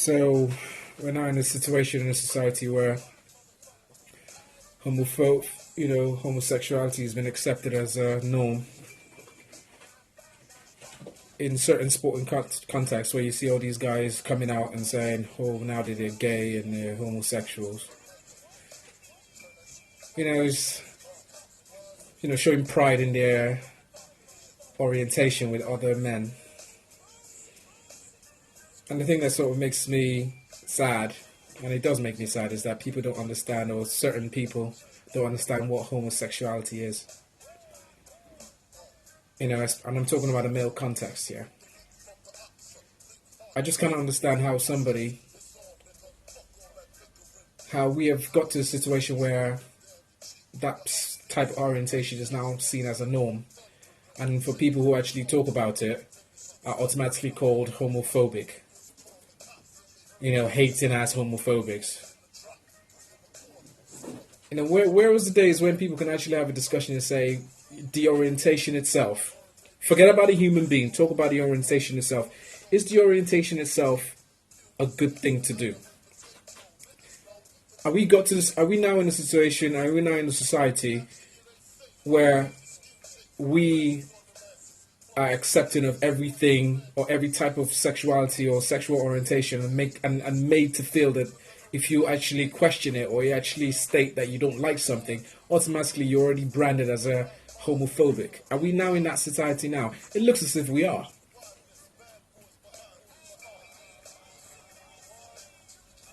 So we're now in a situation in a society where homosexuality has been accepted as a norm in certain sporting contexts where you see all these guys coming out and saying, "Oh, now that they're gay and they're homosexuals," it's showing pride in their orientation with other men. And the thing that sort of makes me sad, and it does make me sad, is that people don't understand, or certain people don't understand what homosexuality is. And I'm talking about a male context here. I just can't understand how we have got to a situation where that type of orientation is now seen as a norm. And for people who actually talk about it, are automatically called homophobic. Hating as homophobics. Where was the days when people can actually have a discussion and say the orientation itself, forget about a human being, talk about the orientation itself. Is the orientation itself a good thing to do? Are we now in a situation, are we now in a society where we are accepting of everything or every type of sexuality or sexual orientation and made to feel that if you actually question it or you actually state that you don't like something, automatically you're already branded as a homophobic? Are we now in that society now? It looks as if we are.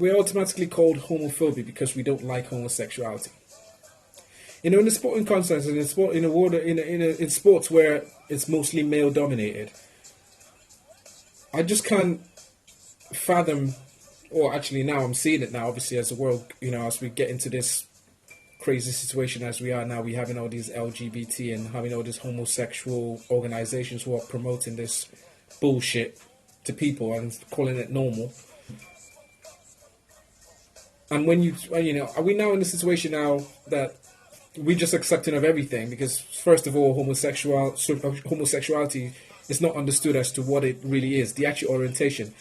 We're automatically called homophobic because we don't like homosexuality. In the sporting context, in sports where it's mostly male dominated, I just can't fathom, or actually now I'm seeing it now, obviously as the world, as we get into this crazy situation as we are now, we having all these LGBT and having all these homosexual organizations who are promoting this bullshit to people and calling it normal. And are we now in a situation now that we're just accepting of everything? Because first of all, homosexuality is not understood as to what it really is, the actual orientation.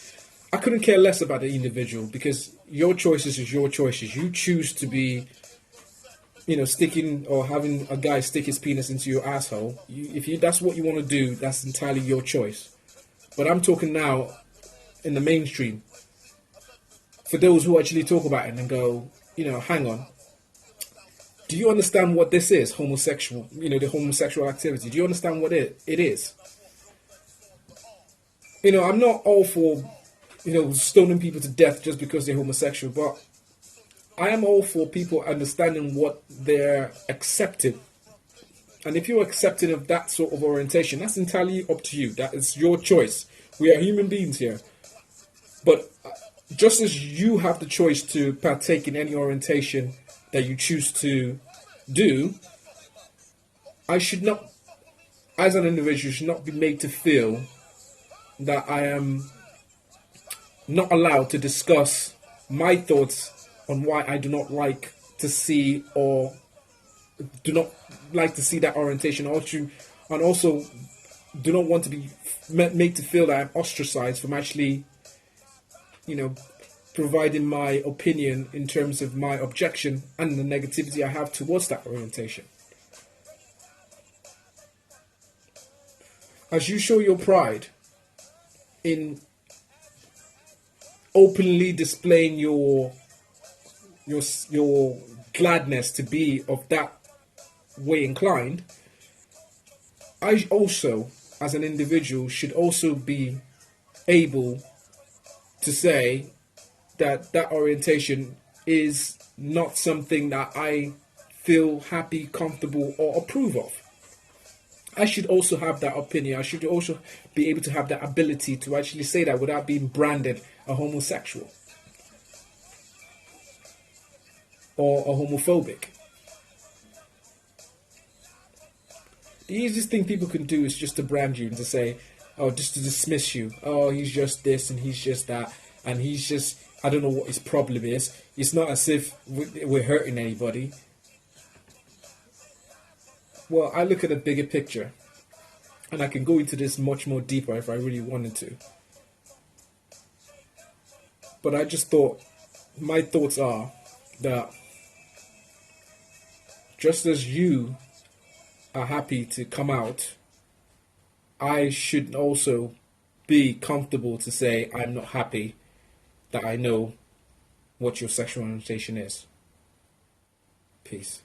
I couldn't care less about the individual because your choices is your choices. You choose to be, sticking or having a guy stick his penis into your asshole. That's what you want to do, that's entirely your choice. But I'm talking now in the mainstream. For those who actually talk about it and go, hang on. Do you understand what this is, homosexual, the homosexual activity? Do you understand what it is? I'm not all for, stoning people to death just because they're homosexual, but I am all for people understanding what they're accepted. And if you're accepting of that sort of orientation, that's entirely up to you. That is your choice. We are human beings here. But just as you have the choice to partake in any orientation that you choose to do, I should not, as an individual, should not be made to feel that I am not allowed to discuss my thoughts on why I do not like to see or do not like to see that orientation, and also do not want to be made to feel that I'm ostracized from actually providing my opinion in terms of my objection and the negativity I have towards that orientation. As you show your pride in openly displaying your gladness to be of that way inclined, I also, as an individual, should also be able to say that orientation is not something that I feel happy, comfortable, or approve of. I should also have that opinion. I should also be able to have that ability to actually say that without being branded a homosexual or a homophobic. The easiest thing people can do is just to brand you and to say, oh, just to dismiss you. Oh, he's just this and he's just that. And he's just, I don't know what his problem is. It's not as if we're hurting anybody. Well, I look at a bigger picture. And I can go into this much more deeper if I really wanted to. But I just thought, my thoughts are that just as you are happy to come out, I should also be comfortable to say I'm not happy that I know what your sexual orientation is. Peace.